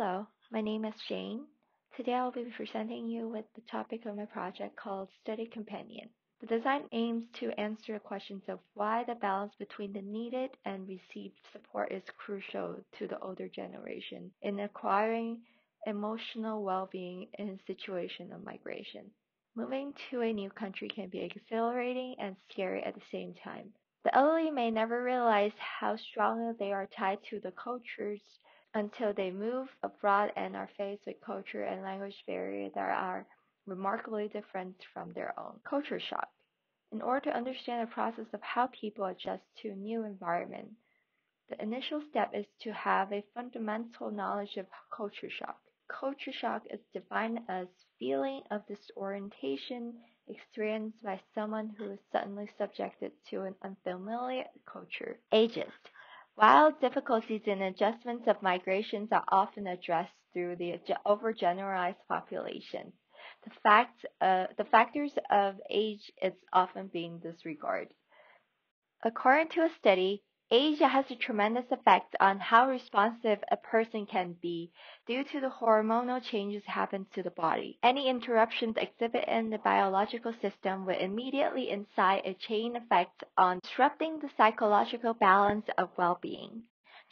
Hello, my name is Jane. Today I will be presenting you with the topic of my project called Study Companion. The design aims to answer questions of why the balance between the needed and received support is crucial to the older generation in acquiring emotional well-being in a situation of migration. Moving to a new country can be exhilarating and scary at the same time. The elderly may never realize how strongly they are tied to the cultures until they move abroad and are faced with culture and language barriers that are remarkably different from their own. Culture shock. In order to understand the process of how people adjust to a new environment, the initial step is to have a fundamental knowledge of culture shock. Culture shock is defined as feeling of disorientation experienced by someone who is suddenly subjected to an unfamiliar culture. Ageist. While difficulties in adjustments of migrations are often addressed through the overgeneralized population, the factors of age is often being disregarded. According to a study, age has a tremendous effect on how responsive a person can be due to the hormonal changes happen to the body. Any interruptions exhibited in the biological system will immediately incite a chain effect on disrupting the psychological balance of well-being.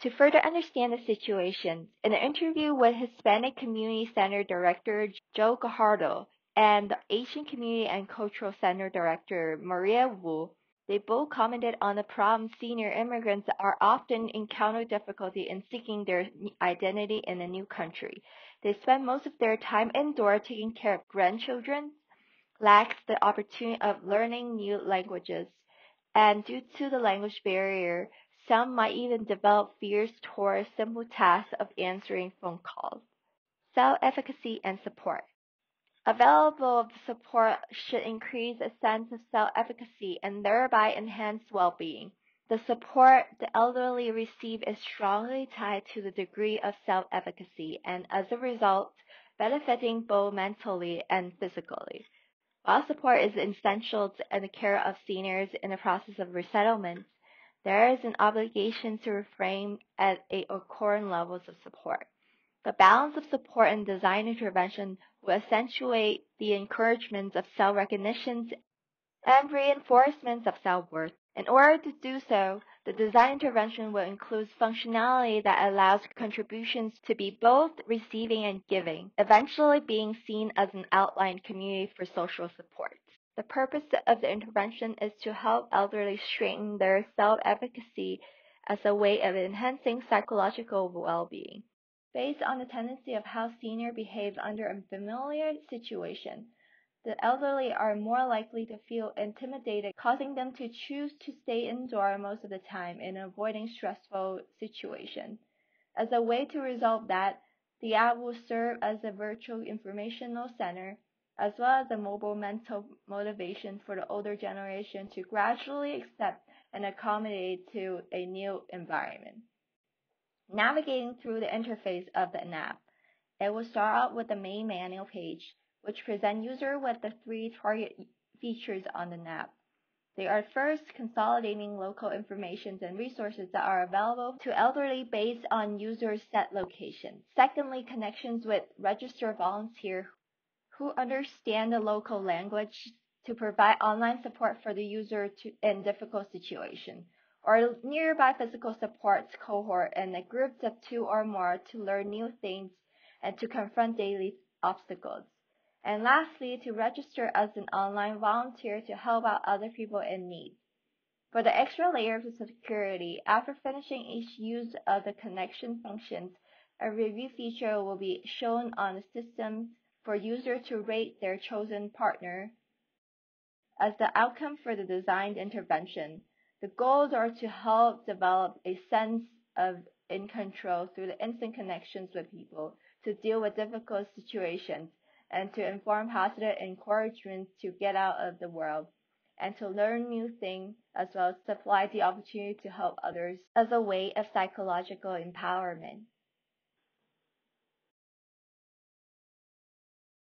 To further understand the situation, in an interview with Hispanic Community Center Director Joe Gajardo and the Asian Community and Cultural Center Director Maria Wu, they both commented on the problem senior immigrants are often encounter difficulty in seeking their identity in a new country. They spend most of their time indoors taking care of grandchildren, lacks the opportunity of learning new languages, and due to the language barrier, some might even develop fears toward simple tasks of answering phone calls. Self-efficacy and support. Available support should increase a sense of self-efficacy and thereby enhance well-being. The support the elderly receive is strongly tied to the degree of self-efficacy and, as a result, benefiting both mentally and physically. While support is essential in the care of seniors in the process of resettlement, there is an obligation to refrain at current levels of support. The balance of support and design intervention will accentuate the encouragement of self-recognition and reinforcement of self-worth. In order to do so, the design intervention will include functionality that allows contributions to be both receiving and giving, eventually being seen as an outlined community for social support. The purpose of the intervention is to help elderly strengthen their self-efficacy as a way of enhancing psychological well-being. Based on the tendency of how seniors behave under a familiar situation, the elderly are more likely to feel intimidated, causing them to choose to stay indoors most of the time in avoiding stressful situations. As a way to resolve that, the app will serve as a virtual informational center, as well as a mobile mental motivation for the older generation to gradually accept and accommodate to a new environment. Navigating through the interface of the app, it will start out with the main manual page, which presents user with the three target features on the app. They are first consolidating local information and resources that are available to elderly based on users' set location. Secondly, connections with registered volunteers who understand the local language to provide online support for the user in difficult situations, or nearby physical support cohort in a groups of two or more to learn new things and to confront daily obstacles. And lastly, to register as an online volunteer to help out other people in need. For the extra layer of security, after finishing each use of the connection functions, a review feature will be shown on the system for users to rate their chosen partner as the outcome for the designed intervention. The goals are to help develop a sense of in control through the instant connections with people, to deal with difficult situations, and to inform positive encouragement to get out of the world, and to learn new things, as well as supply the opportunity to help others as a way of psychological empowerment.